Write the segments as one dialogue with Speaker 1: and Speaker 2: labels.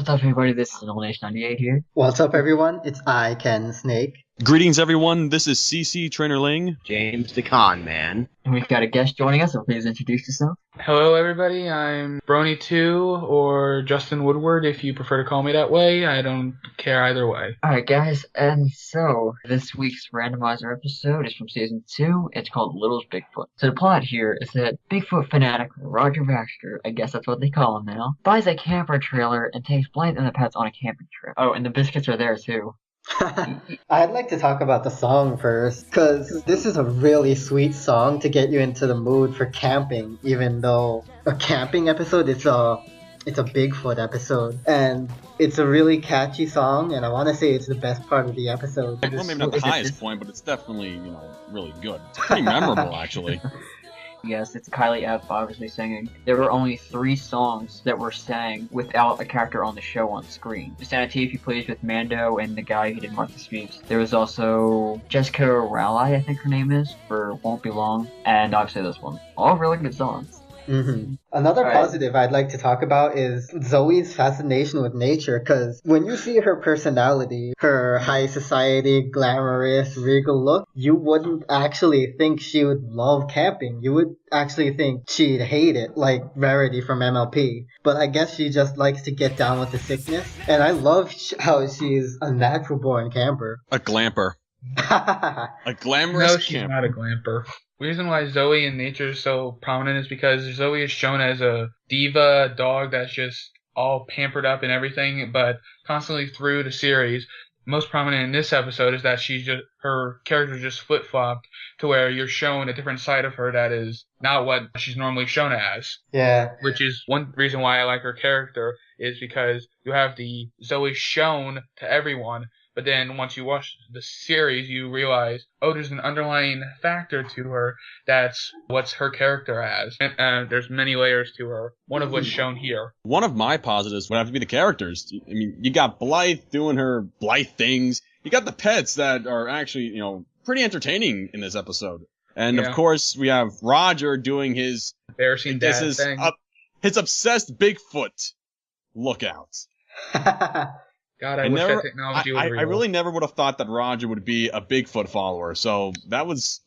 Speaker 1: up, everybody? This is Nation98 here.
Speaker 2: What's up, everyone? It's ICanSnake.
Speaker 3: Greetings, everyone. This is CC Trainor-Ling.
Speaker 4: James the Con Man.
Speaker 1: And we've got a guest joining us, so please introduce yourself.
Speaker 5: Hello, everybody. I'm Brony2, or Justin Woodward, if you prefer to call me that way. I don't care either way.
Speaker 1: Alright, guys, and so this week's randomizer episode is from Season 2. It's called Littlest Bigfoot. So the plot here is that Bigfoot fanatic Roger Baxter, I guess that's what they call him now, buys a camper trailer and takes Blythe and the pets on a camping trip. Oh, and the biscuits are there, too.
Speaker 2: I'd like to talk about the song first, because this is a really sweet song to get you into the mood for camping, even though a camping episode, it's a Bigfoot episode, and it's a really catchy song, and I want to say it's the best part of the episode.
Speaker 3: Well, maybe not the highest point, but it's definitely, really good. It's pretty memorable, actually.
Speaker 1: Yes, it's Kylie F. obviously singing. There were only 3 songs that were sang without a character on the show on screen. Sanity, if you please, with Mando and the guy who did Martha Speaks. There was also Jessica Rowley, I think her name is, for Won't Be Long, and obviously this one. All really good songs.
Speaker 2: Mm-hmm. Another positive I'd like to talk about is Zoe's fascination with nature, because when you see her personality, her high society, glamorous, regal look, you wouldn't actually think she would love camping. You would actually think she'd hate it, like Rarity from MLP. But I guess she just likes to get down with the sickness, and I love how she's a natural-born camper.
Speaker 3: A glamper. A glamorous
Speaker 5: No, she's
Speaker 3: camper.
Speaker 5: not a glamper. The reason why Zoe in nature is so prominent is because Zoe is shown as a diva dog that's just all pampered up and everything, but constantly through the series, most prominent in this episode is that her character just flip-flopped to where you're shown a different side of her that is not what she's normally shown as.
Speaker 2: Yeah.
Speaker 5: Which is one reason why I like her character, is because you have the Zoe shown to everyone, but then once you watch the series, you realize, oh, there's an underlying factor to her that's what's her character as. And there's many layers to her, one of which shown here.
Speaker 3: One of my positives would have to be the characters. I mean, you got Blythe doing her Blythe things. You got the pets that are actually, pretty entertaining in this episode. And of course, we have Roger doing his
Speaker 5: embarrassing dad thing.
Speaker 3: His obsessed Bigfoot lookout.
Speaker 5: God, I wish that technology was real.
Speaker 3: I really never would have thought that Roger would be a Bigfoot follower, so that was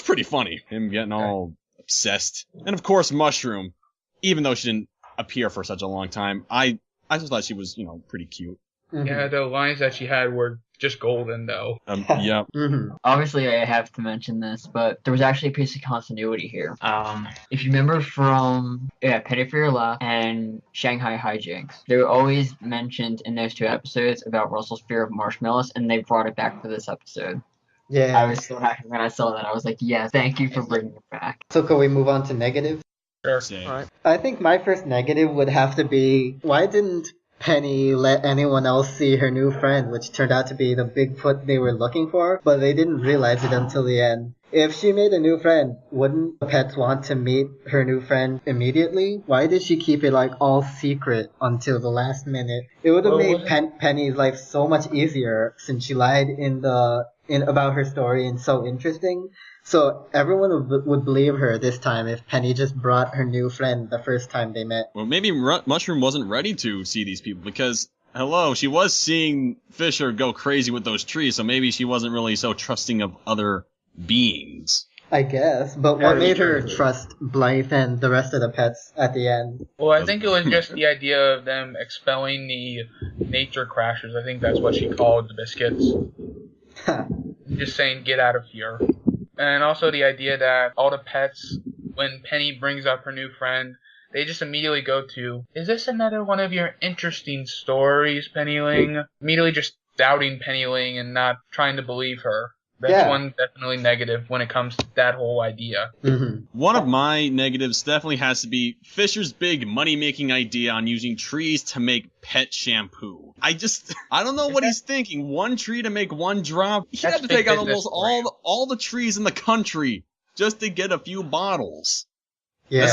Speaker 3: pretty funny. Him getting all obsessed. And of course, Mushroom, even though she didn't appear for such a long time, I just thought she was, pretty cute.
Speaker 2: Mm-hmm.
Speaker 5: Yeah, the lines that she had were just golden, though.
Speaker 3: Yeah.
Speaker 2: Mm-hmm.
Speaker 1: Obviously, I have to mention this, but there was actually a piece of continuity here. If you remember from Penny for Your Laugh and Shanghai Hijinks, they were always mentioned in those 2 episodes about Russell's fear of marshmallows, and they brought it back for this episode.
Speaker 2: Yeah.
Speaker 1: I was so happy when I saw that. I was like, yes, thank you for bringing it back.
Speaker 2: So can we move on to negative?
Speaker 5: Sure.
Speaker 3: Right.
Speaker 2: I think my first negative would have to be, why didn't Penny let anyone else see her new friend, which turned out to be the Bigfoot they were looking for, but they didn't realize it until the end. If she made a new friend, wouldn't the pets want to meet her new friend immediately? Why did she keep it all secret until the last minute? It would have made Penny's life so much easier since she lied about her story and so interesting. So everyone would believe her this time if Penny just brought her new friend the first time they met.
Speaker 3: Well, maybe Mushroom wasn't ready to see these people because, hello, she was seeing Fisher go crazy with those trees, so maybe she wasn't really so trusting of other beings.
Speaker 2: I guess, but what made her trust Blythe and the rest of the pets at the end?
Speaker 5: Well, I think it was just the idea of them expelling the nature crashers. I think that's what she called the biscuits. Just saying, get out of here. And also the idea that all the pets, when Penny brings up her new friend, they just immediately go to, is this another one of your interesting stories, Penny-Ling? Immediately just doubting Penny-Ling and not trying to believe her. That's one definitely negative when it comes to that whole idea.
Speaker 2: Mm-hmm.
Speaker 3: One of my negatives definitely has to be Fisher's big money-making idea on using trees to make pet shampoo. I don't know what he's thinking. 1 tree to make 1 drop? He'd have to take out almost all the trees in the country just to get a few bottles.
Speaker 2: Yeah.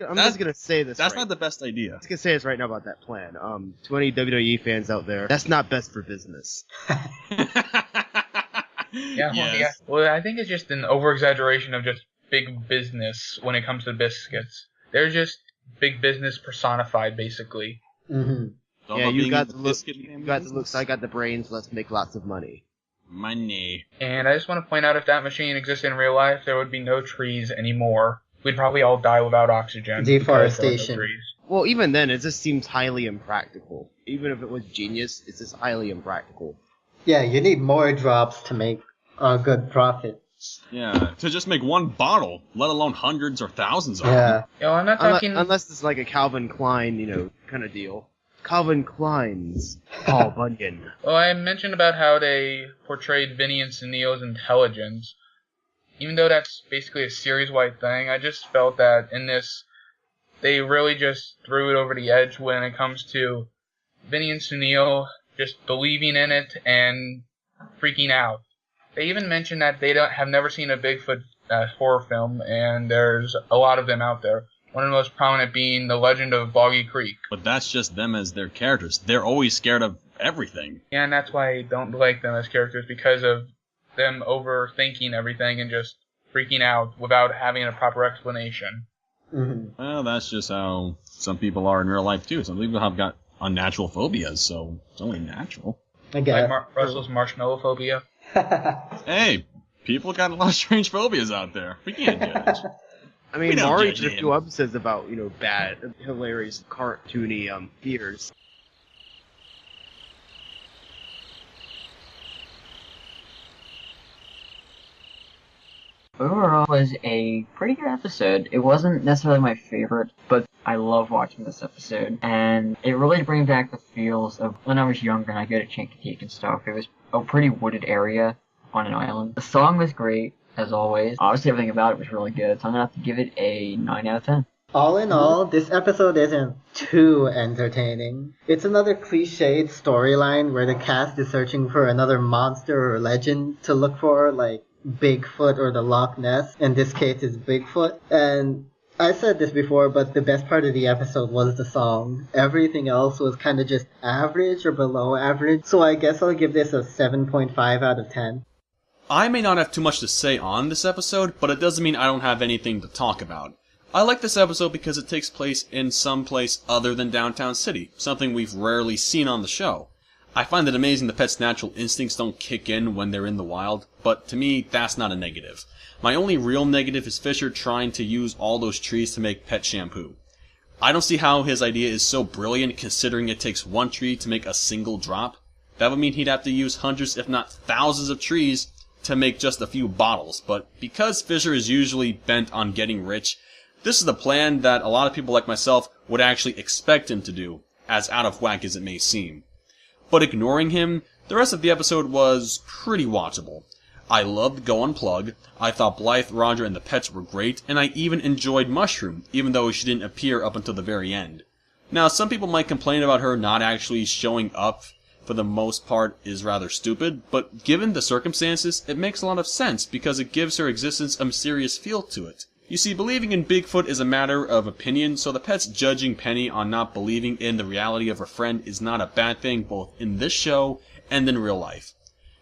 Speaker 4: I'm just gonna say this.
Speaker 3: That's not the best idea.
Speaker 4: I'm just gonna say this right now about that plan. To any WWE fans out there, that's not best for business.
Speaker 3: Yes.
Speaker 5: Well, I think it's just an over-exaggeration of just big business when it comes to biscuits. They're just big business personified, basically.
Speaker 2: Mm-hmm.
Speaker 3: Talk
Speaker 4: Yeah,
Speaker 3: about
Speaker 4: you
Speaker 3: being
Speaker 4: got
Speaker 3: in
Speaker 4: the
Speaker 3: the
Speaker 4: look.
Speaker 3: biscuit
Speaker 4: You
Speaker 3: family
Speaker 4: got the
Speaker 3: business.
Speaker 4: looks. I got the brains. Let's make lots of money.
Speaker 3: Money.
Speaker 5: And I just want to point out, if that machine existed in real life, there would be no trees anymore. We'd probably all die without oxygen. because there were no
Speaker 2: Deforestation.
Speaker 5: trees.
Speaker 4: Well, even then, it just seems highly impractical. Even if it was genius, it's just highly impractical.
Speaker 2: Yeah, you need more drops to make a good profit.
Speaker 3: Yeah, to just make one bottle, let alone hundreds or thousands of them.
Speaker 2: Yeah.
Speaker 5: Yo, I'm not talking.
Speaker 4: Unless it's like a Calvin Klein, kind of deal. Calvin Klein's Paul Bunyan.
Speaker 5: Well, I mentioned about how they portrayed Vinny and Sunil's intelligence. Even though that's basically a series-wide thing, I just felt that in this, they really just threw it over the edge when it comes to Vinny and Sunil just believing in it and freaking out. They even mentioned that they have never seen a Bigfoot horror film, and there's a lot of them out there. One of the most prominent being The Legend of Boggy Creek.
Speaker 3: But that's just them as their characters. They're always scared of everything.
Speaker 5: Yeah, and that's why I don't like them as characters, because of them overthinking everything and just freaking out without having a proper explanation.
Speaker 2: Mm-hmm.
Speaker 3: Well, that's just how some people are in real life, too. Some people have got unnatural phobias, so it's only natural.
Speaker 2: I get
Speaker 5: Like Russell's marshmallow phobia.
Speaker 2: it.
Speaker 3: Hey, people got a lot of strange phobias out there. We can't judge.
Speaker 4: I
Speaker 3: We
Speaker 4: mean,
Speaker 3: don't
Speaker 4: Mari
Speaker 3: judge
Speaker 4: did a
Speaker 3: him.
Speaker 4: few episodes about, bad, hilarious, cartoony, fears.
Speaker 1: Overall, it was a pretty good episode. It wasn't necessarily my favorite, but I love watching this episode, and it really brings back the feels of when I was younger and I go to Chincoteague and stuff. It was a pretty wooded area on an island. The song was great, as always. Obviously, everything about it was really good, so I'm gonna have to give it a 9 out of 10.
Speaker 2: All in all, this episode isn't too entertaining. It's another cliched storyline where the cast is searching for another monster or legend to look for, like Bigfoot or the Loch Ness. In this case, it's Bigfoot. And I said this before, but the best part of the episode was the song. Everything else was kind of just average or below average. So I guess I'll give this a 7.5 out of 10.
Speaker 3: I may not have too much to say on this episode, but it doesn't mean I don't have anything to talk about. I like this episode because it takes place in some place other than downtown city, something we've rarely seen on the show. I find it amazing the pet's natural instincts don't kick in when they're in the wild, but to me, that's not a negative. My only real negative is Fisher trying to use all those trees to make pet shampoo. I don't see how his idea is so brilliant considering it takes one tree to make a single drop. That would mean he'd have to use hundreds if not thousands of trees to make just a few bottles, but because Fisher is usually bent on getting rich, this is the plan that a lot of people like myself would actually expect him to do, as out of whack as it may seem. But ignoring him, the rest of the episode was pretty watchable. I loved Go Unplug, I thought Blythe, Roger, and the pets were great, and I even enjoyed Mushroom, even though she didn't appear up until the very end. Now, some people might complain about her not actually showing up for the most part is rather stupid, but given the circumstances, it makes a lot of sense because it gives her existence a mysterious feel to it. You see, believing in Bigfoot is a matter of opinion, so the pet's judging Penny on not believing in the reality of her friend is not a bad thing both in this show and in real life.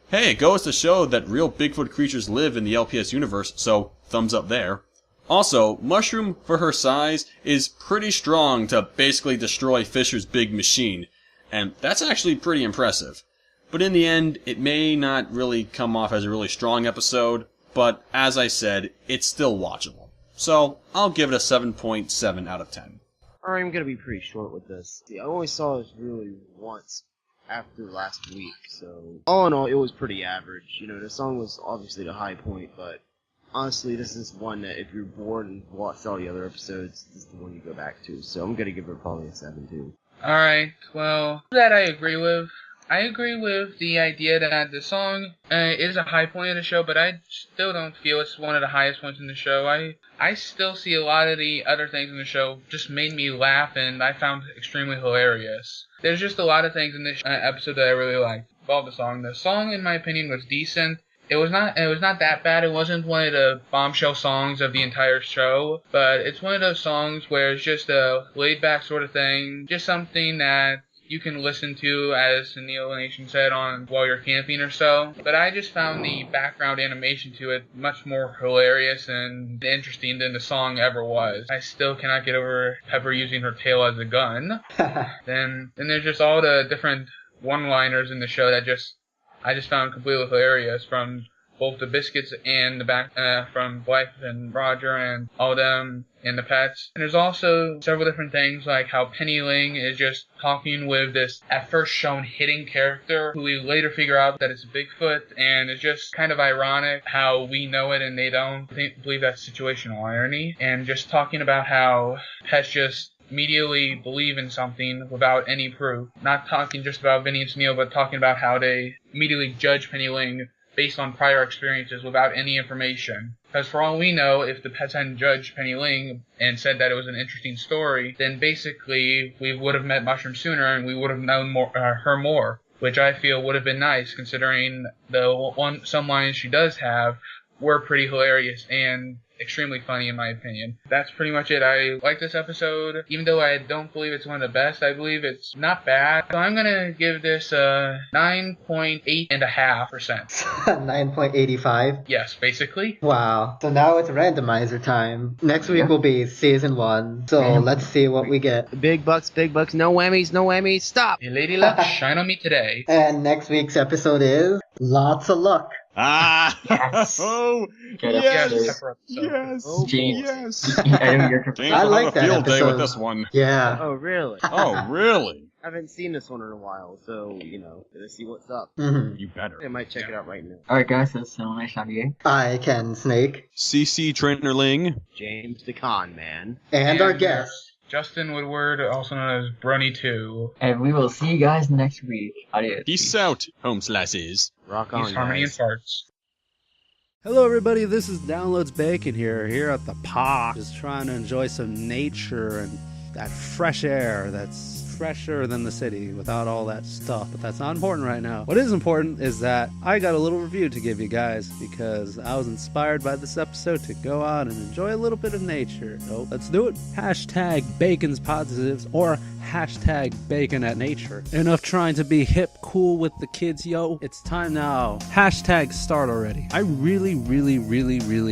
Speaker 3: Hey, it goes to show that real Bigfoot creatures live in the LPS universe, so thumbs up there. Also, Mushroom, for her size, is pretty strong to basically destroy Fisher's big machine, and that's actually pretty impressive. But in the end, it may not really come off as a really strong episode, but as I said, it's still watchable. So, I'll give it a 7.7 out of 10.
Speaker 4: Alright, I'm gonna be pretty short with this. See, I only saw this really once after last week, so all in all, it was pretty average. The song was obviously the high point, but honestly, this is one that if you're bored and watched all the other episodes, this is the one you go back to, so I'm gonna give it probably a 7 too.
Speaker 5: Alright, well, that I agree with. I agree with the idea that the song is a high point of the show, but I still don't feel it's one of the highest points in the show. I still see a lot of the other things in the show just made me laugh, and I found extremely hilarious. There's just a lot of things in this episode that I really liked. About the song. The song, in my opinion, was decent. It was not that bad. It wasn't one of the bombshell songs of the entire show, but it's one of those songs where it's just a laid back sort of thing, just something that you can listen to, as Neil Nation said, on while you're camping or so. But I just found the background animation to it much more hilarious and interesting than the song ever was. I still cannot get over Pepper using her tail as a gun. Then there's just all the different one-liners in the show that I just found completely hilarious, from both the Biscuits and the back from Blythe and Roger and all them and the pets. And there's also several different things, like how Penny-Ling is just talking with this at first shown hidden character who we later figure out that it's Bigfoot, and it's just kind of ironic how we know it and they don't. I believe that's situational irony. And just talking about how pets just immediately believe in something without any proof. Not talking just about Vinny and Sunil, but talking about how they immediately judge Penny-Ling based on prior experiences without any information. Because for all we know, if the pets hadn't judged Penny-Ling and said that it was an interesting story, then basically we would have met Mushroom sooner and we would have known her more, which I feel would have been nice, considering some lines she does have were pretty hilarious and extremely funny in my opinion. That's pretty much it. I like this episode, even though I don't believe it's one of the best. I believe it's not bad. So I'm gonna give this a 9.8.5%.
Speaker 2: 9.85?
Speaker 5: Yes, basically.
Speaker 2: Wow. So now it's randomizer time. Next week will be season 1. So let's see what we get.
Speaker 4: Big bucks, no whammies, stop!
Speaker 5: Hey, Lady Luck, shine on me today.
Speaker 2: And next week's episode is Lotsa Luck.
Speaker 3: Ah!
Speaker 1: Yes.
Speaker 3: Oh!
Speaker 1: Good
Speaker 3: Yes!
Speaker 1: episode.
Speaker 3: Yes!
Speaker 4: Oh,
Speaker 1: Gee.
Speaker 3: Yes!
Speaker 1: I know you're
Speaker 3: James
Speaker 2: I
Speaker 3: will
Speaker 2: like
Speaker 3: have a
Speaker 2: that
Speaker 3: field day
Speaker 2: episode.
Speaker 3: with this one.
Speaker 2: Yeah.
Speaker 4: Oh, really?
Speaker 3: Oh, really?
Speaker 4: I haven't seen this one in a while, so, gonna see what's up.
Speaker 2: Mm-hmm.
Speaker 3: You better.
Speaker 4: I might check it out right now.
Speaker 1: Alright guys, that's ICanSnake.
Speaker 2: ICanSnake.
Speaker 3: CC Trainor-Ling.
Speaker 4: James the Con Man.
Speaker 2: And our guest.
Speaker 5: Justin Woodward, also known as Brunny2.
Speaker 1: And we will see you guys next week. Adios.
Speaker 3: Peace out, home slashes.
Speaker 4: Rock on,
Speaker 5: Peace, harmony, and
Speaker 4: guys.
Speaker 5: farts.
Speaker 6: Hello everybody, this is Downloads Bacon here at the park, just trying to enjoy some nature and that fresh air that's fresher than the city without all that stuff, but that's not important right now. What is important is that I got a little review to give you guys because I was inspired by this episode to go out and enjoy a little bit of nature. So let's do it. Hashtag Bacon's Positives or hashtag Bacon at Nature. Enough trying to be hip, cool with the kids, yo. It's time now. Hashtag start already. I really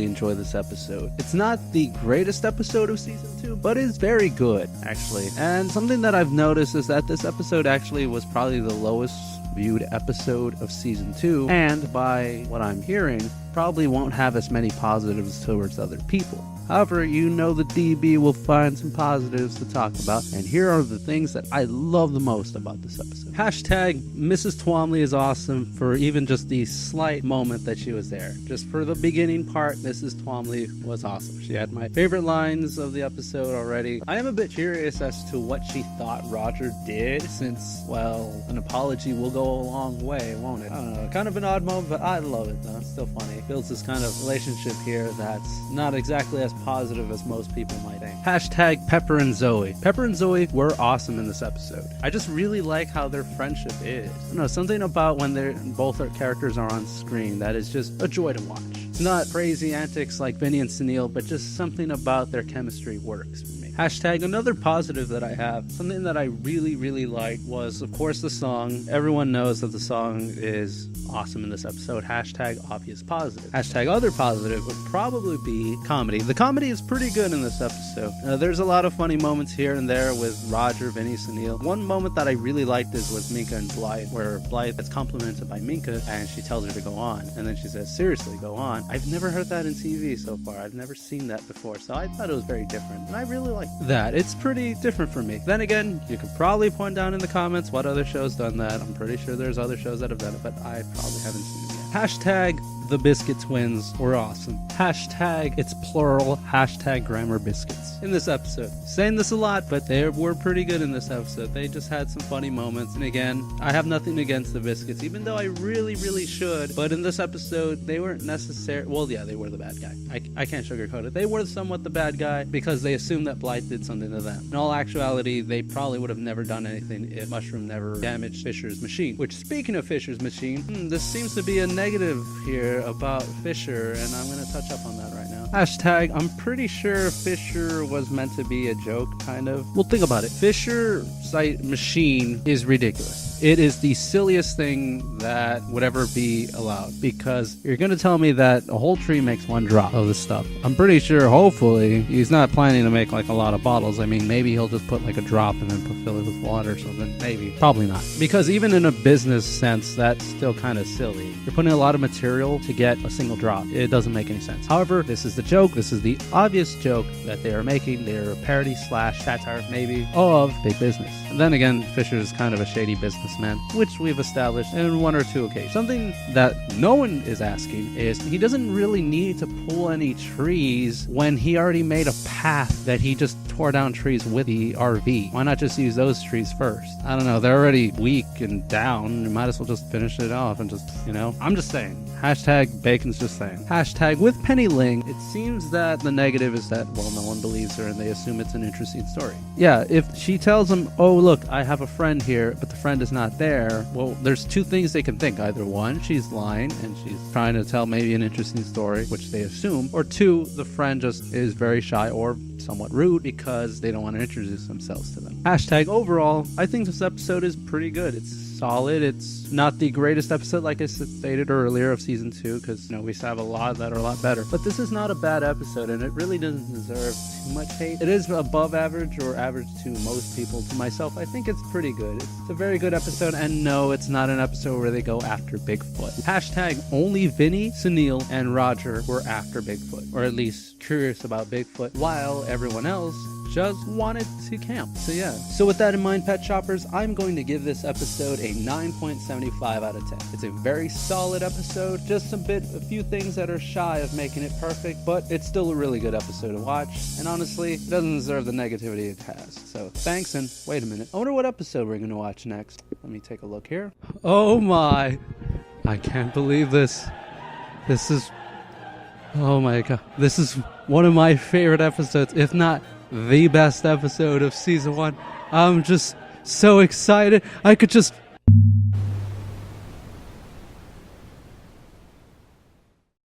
Speaker 6: enjoy this episode. It's not the greatest episode of season 2, but it's very good, actually. And something that I've noticed is that this episode actually was probably the lowest viewed episode of season 2, and by what I'm hearing, probably won't have as many positives towards other people. However, the DB will find some positives to talk about, and here are the things that I love the most about this episode. Hashtag Mrs. Twomley is awesome for even just the slight moment that she was there. Just for the beginning part, Mrs. Twomley was awesome. She had my favorite lines of the episode already. I am a bit curious as to what she thought Roger did, since, well, an apology will go a long way, won't it? I don't know, kind of an odd moment, but I love it though. It's still funny. It builds this kind of relationship here that's not exactly as positive as most people might think. Hashtag Pepper and Zoe. Pepper and Zoe were awesome in this episode. I just really like how their friendship is. I don't know, something about when both our characters are on screen that is just a joy to watch. It's not crazy antics like Vinny and Sunil, but just something about their chemistry works for me. Hashtag another positive that I have, something that I really liked was, of course, the song. Everyone knows that the song is awesome in this episode. Hashtag obvious positive. Hashtag other positive would probably be comedy. The comedy is pretty good in this episode. There's a lot of funny moments here and there with Roger, Vinny, Sunil. One moment that I really liked is with Minka and Blythe, where Blythe is complimented by Minka and she tells her to go on. And then she says, seriously, go on. I've never heard that in TV so far. I've never seen that before, so I thought it was very different. And I really like that. It's pretty different for me. Then again, you could probably point down in the comments what other show's done that. I'm pretty sure there's other shows that have done it, but I probably haven't seen it yet. Hashtag the Biscuit Twins were awesome. Hashtag it's plural. Hashtag Grammar Biscuits. In this episode. Saying this a lot, but they were pretty good in this episode. They just had some funny moments. And again, I have nothing against the Biscuits, even though I really should. But in this episode, they weren't necessary. Well, yeah, they were the bad guy. I can't sugarcoat it. They were somewhat the bad guy because they assumed that Blythe did something to them. In all actuality, they probably would have never done anything if Mushroom never damaged Fisher's machine. Which, speaking of Fisher's machine, this seems to be a negative here about Fisher, and I'm going to touch up on that right now. Hashtag, I'm pretty sure Fisher was meant to be a joke, kind of. Well, think about it. Fisher parasite machine is ridiculous. It is the silliest thing that would ever be allowed, because you're going to tell me that a whole tree makes one drop of this stuff. I'm pretty sure, hopefully, he's not planning to make like a lot of bottles. I mean, maybe he'll just put like a drop and then fill it with water or something. Maybe. Probably not. Because even in a business sense, that's still kind of silly. You're putting a lot of material to get a single drop. It doesn't make any sense. However, this is the joke. This is the obvious joke that they are making. They're a parody / satire, maybe, of big business. And then again, Fisher is kind of a shady businessman, which we've established in one or two occasions. Something that no one is asking is he doesn't really need to pull any trees when he already made a path that he just tore down trees with the RV. Why not just use those trees first? I don't know. They're already weak and down. You might as well just finish it off and just, I'm just saying. Hashtag Bacon's just saying. Hashtag with Penny Ling, it seems that the negative is that, well, no one believes her and they assume it's an interesting story. Yeah, if she tells him, oh, look, I have a friend here, but the friend is not there, well, there's two things they can think. Either one, she's lying and she's trying to tell maybe an interesting story, which they assume, or two, the friend just is very shy or somewhat rude because they don't want to introduce themselves to them. Hashtag overall, I think this episode is pretty good. It's solid. It's not the greatest episode, like I stated earlier, of season 2, because we have a lot that are a lot better. But this is not a bad episode, and it really doesn't deserve too much hate. It is above average, or average to most people. To myself, I think it's pretty good. It's a very good episode, and no, it's not an episode where they go after Bigfoot. Hashtag only Vinny, Sunil, and Roger were after Bigfoot, or at least curious about Bigfoot, while everyone else just wanted to camp. So yeah. So with that in mind, Pet Shoppers, I'm going to give this episode a 9.75 out of 10. It's a very solid episode, just a few things that are shy of making it perfect, but it's still a really good episode to watch, and honestly, it doesn't deserve the negativity it has. So thanks, and wait a minute. I wonder what episode we're going to watch next. Let me take a look here. Oh my. I can't believe this. Oh my god. This is one of my favorite episodes, if not the best episode of season 1. I'm just so excited. I could just